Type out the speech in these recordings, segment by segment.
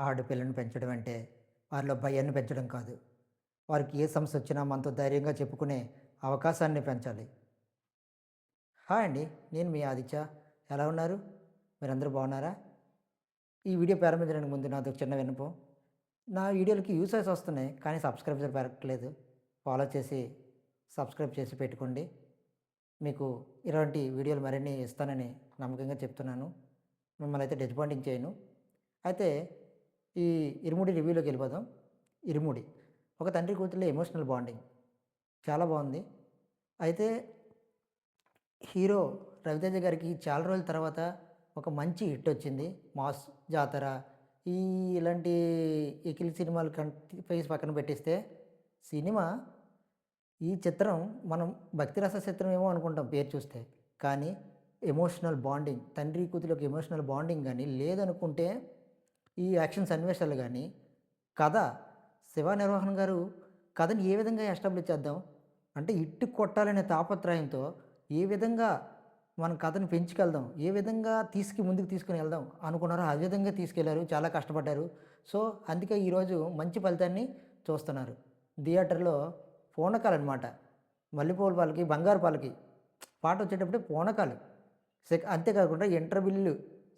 ఆడపిల్లని పెంచడం అంటే వారిలో భయాన్ని పెంచడం కాదు. వారికి ఏ సమస్య వచ్చినా మనతో ధైర్యంగా చెప్పుకునే అవకాశాన్ని పెంచాలి. హాయ్ అండి. నేను మీ ఆదిత్య. ఎలా ఉన్నారు? మీరందరూ బాగున్నారా? ఈ వీడియో ప్రారంభించడానికి ముందు నాదొక చిన్న విన్నపం. నా వీడియోలకి యూసెస్ వస్తున్నాయి. కానీ సబ్స్క్రైబర్స్ పెరగట్లేదు. ఫాలో చేసి సబ్స్క్రైబ్ చేసి పెట్టుకోండి. మీకు ఇలాంటి వీడియోలు మరిన్ని ఇస్తానని నమ్మకంగా చెప్తున్నాను. మిమ్మల్ని అయితే డిసప్పాయింటింగ్ చేయను. అయితే ఈ 'ఇరుముడి' రివ్యూలోకి వెళ్ళిపోదాం. 'ఇరుముడి' ఒక తండ్రి కూతుళ్ళ ఎమోషనల్ బాండింగ్ చాలా బాగుంది. అయితే హీరో 'రవితేజ' గారికి చాలా రోజుల తర్వాత ఒక మంచి హిట్ వచ్చింది. 'మాస్', 'జాతర' ఈ ఇలాంటి ఎకిల్ సినిమాలు తీసి పక్కన పెట్టేస్తే సినిమా ఈ చిత్రం మనం భక్తిరస చిత్రం ఏమో అనుకుంటాం పేరు చూస్తే. కానీ ఎమోషనల్ బాండింగ్ తండ్రి కూతురికి ఎమోషనల్ బాండింగ్ గాని లేదనుకుంటే ఈ యాక్షన్ సన్నివేశాలు గాని, కథ 'శివ నిర్వాహన్' గారు కథని ఏ విధంగా ఎస్టాబ్లిష్ చేద్దాం, అంటే హిట్ కొట్టాలనే తాపత్రయంతో ఏ విధంగా మన కథను పెంచుకెళ్దాం, ఏ విధంగా ముందుకు తీసుకొని వెళ్దాం అనుకున్నారో ఆ విధంగా తీసుకెళ్లారు. చాలా కష్టపడ్డారు. సో, అందుకే ఈరోజు మంచి ఫలితాన్ని చూస్తున్నారు. థియేటర్‌లో పూనకాలనమాట. మల్లెపూల పాలకి, బంగారు పాలకి పాటొచ్చేటప్పుడే పూనకాలు. అంతే కాకుండా ఇంటర్వెల్‌లు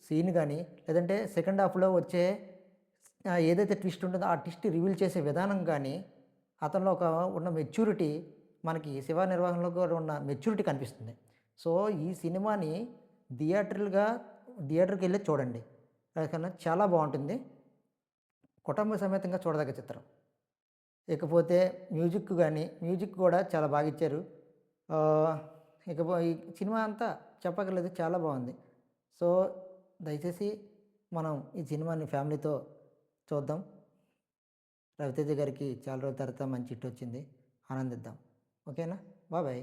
సీన్ గాని, లేదంటే సెకండ్ హాఫ్‌లో వచ్చే ఏదైతే ట్విస్ట్ ఉంటుందో, ఆ ట్విస్ట్ రివీల్ చేసే విధానం గాని, అతనిలో ఉన్న మెచ్యూరిటీ మనకి 'శివ నిర్వహణలో' కూడా ఉన్న మెచ్యూరిటీ కనిపిస్తుంది. సో, ఈ సినిమాని థియేటర్‌లుగా థియేటర్‌కెళ్ళి చూడండి. యాకన్నా చాలా బావుంటుంది. కుటుంబ సమేతంగా చూడదగ్గ చిత్రం. ఇకపోతే మ్యూజిక్ కూడా చాలా బాగిచ్చారు. ఆహ్, ఈ సినిమా అంతా చెప్పక్కర్లేదు చాలా బావుంది. సో, దయచేసి మనం ఈ సినిమాని ఫ్యామిలీతో చూద్దాం. 'రవితేజ' గారికి చాలా రోజుల తర్వాత మంచి హిట్ వచ్చింది. ఆనందిద్దాం. ఓకేనా? బాయ్.